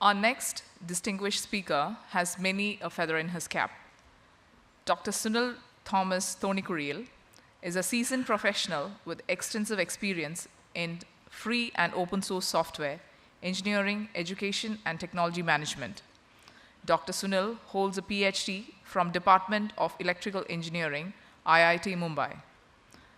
Our next distinguished speaker has many a feather in his cap. Dr. Sunil Thomas Thonikuriel is a seasoned professional with extensive experience in free and open source software, engineering, education, and technology management. Dr. Sunil holds a PhD from Department of Electrical Engineering, IIT Mumbai.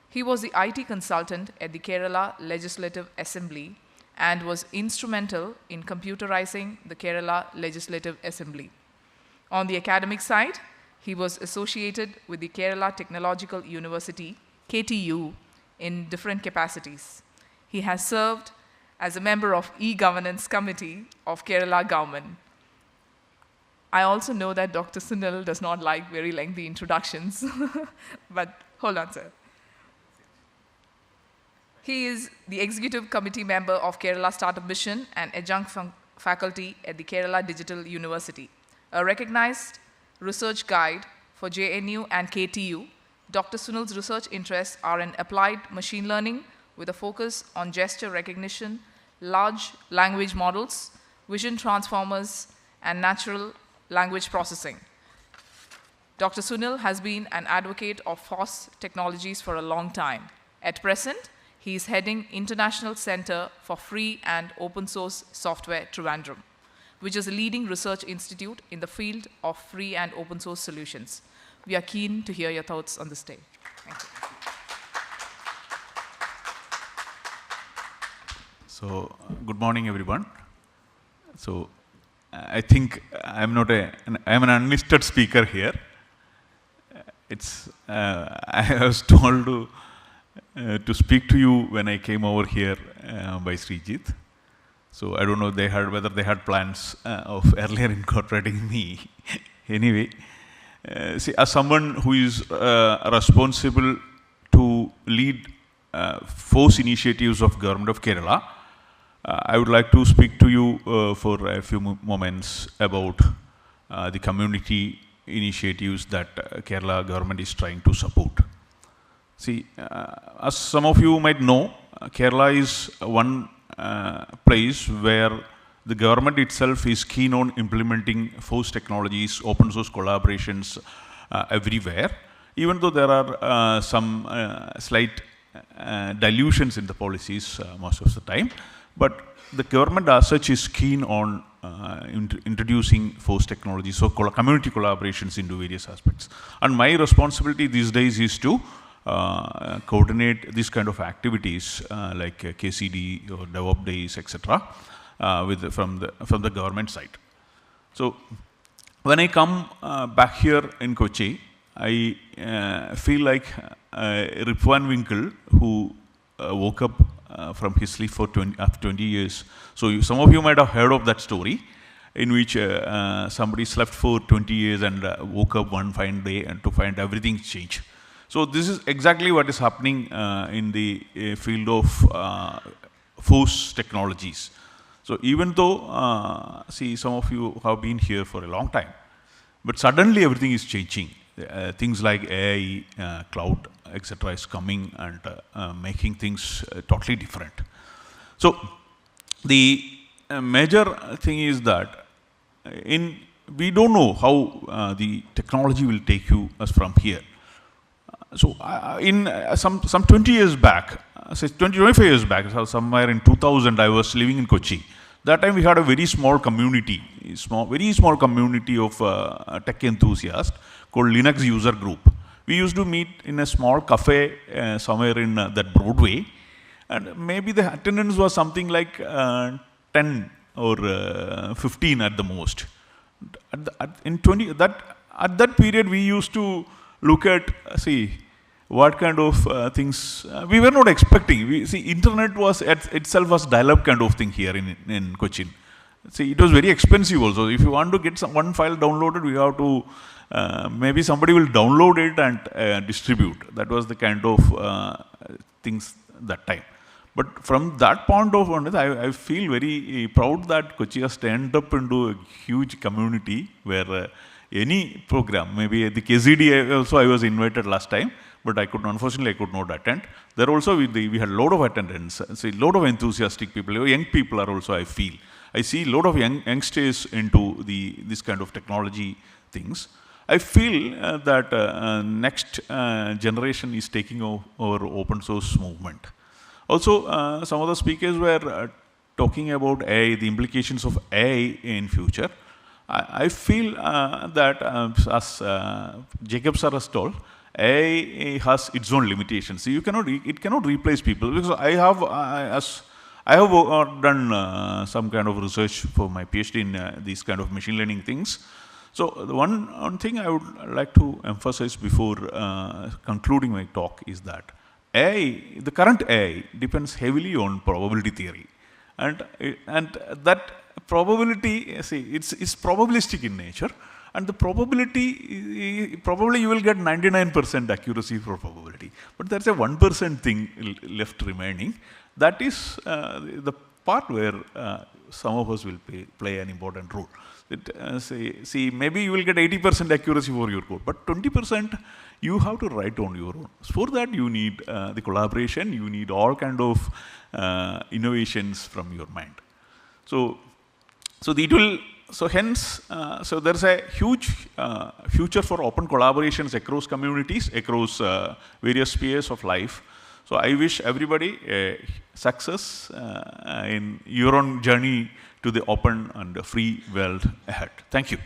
He was the IT consultant at the Kerala Legislative Assembly and was instrumental in computerizing the Kerala Legislative Assembly. On the academic side, he was associated with the Kerala Technological University, KTU, in different capacities. He has served as a member of E-Governance Committee of Kerala government. I also know that Dr. Sunil does not like very lengthy introductions, but hold on, sir. He is the executive committee member of Kerala Startup Mission and adjunct faculty at the Kerala Digital University. A recognized research guide for JNU and KTU, Dr. Sunil's research interests are in applied machine learning with a focus on gesture recognition, large language models, vision transformers, and natural language processing. Dr. Sunil has been an advocate of FOSS technologies for a long time. At present, he is heading International Center for Free and Open Source Software, Trivandrum, which is a leading research institute in the field of free and open source solutions. We are keen to hear your thoughts on this day. Thank you. So, good morning, everyone. So, I think I'm an unlisted speaker here. I was told to speak to you when I came over here by Srijit. So I don't know whether they had plans of earlier incorporating me. Anyway, see, as someone who is responsible to lead FOSS initiatives of Government of Kerala, I would like to speak to you for a few moments about the community initiatives that Kerala government is trying to support. See, as some of you might know, Kerala is one place where the government itself is keen on implementing FOSS technologies, open source collaborations everywhere, even though there are some slight dilutions in the policies most of the time. But the government as such is keen on introducing FOSS technologies, so community collaborations into various aspects. And my responsibility these days is to coordinate these kind of activities like KCD or DevOps days, etc., from the government side. So when I come back here in Kochi, I feel like Rip Van Winkle, who woke up from his sleep for 20 years. So some of you might have heard of that story, in which somebody slept for 20 years and woke up one fine day and to find everything changed. So this is exactly what is happening in the field of FOSS technologies. So even though, see, some of you have been here for a long time, but suddenly everything is changing. Things like AI, cloud, etc. is coming and making things totally different. So the major thing is that we don't know how the technology will take you us from here. So in some 20 years back, say 25 years back, so somewhere in 2000, I was living in Kochi. That time we had a very small community, very small community of tech enthusiasts called Linux User Group. We used to meet in a small cafe somewhere in that Broadway, and maybe the attendance was something like 10 or 15 at the most. At that period, we used to look at, see, what kind of things we were not expecting. See, internet was itself was dial-up kind of thing here in Cochin. See, it was very expensive also. If you want to get one file downloaded, we have to, maybe somebody will download it and distribute. That was the kind of things that time. But from that point of view, I feel very proud that Kochi has turned up into a huge community where any program, maybe the KZD also I was invited last time, but unfortunately I could not attend. There also we had a lot of attendance, a lot of enthusiastic people. Young people are also, I feel. I see a lot of youngsters into this kind of technology things. I feel that next generation is taking over open source movement. Also, some of the speakers were talking about AI, the implications of AI in future. I feel that, as Jacob sir has told, AI has its own limitations. So it cannot replace people. Because I have done some kind of research for my PhD in these kind of machine learning things. So the one thing I would like to emphasize before concluding my talk is that AI, the current AI, depends heavily on probability theory, and that probability, see, it's probabilistic in nature, and the probability, probably you will get 99% accuracy for probability, but there's a 1% thing left remaining. That is the part where some of us will play an important role. See, maybe you will get 80% accuracy for your code, but 20% you have to write on your own. For that, you need the collaboration, you need all kind of innovations from your mind. So hence, there's a huge future for open collaborations across communities, across various spheres of life. So I wish everybody success in your own journey to the open and free world ahead. Thank you.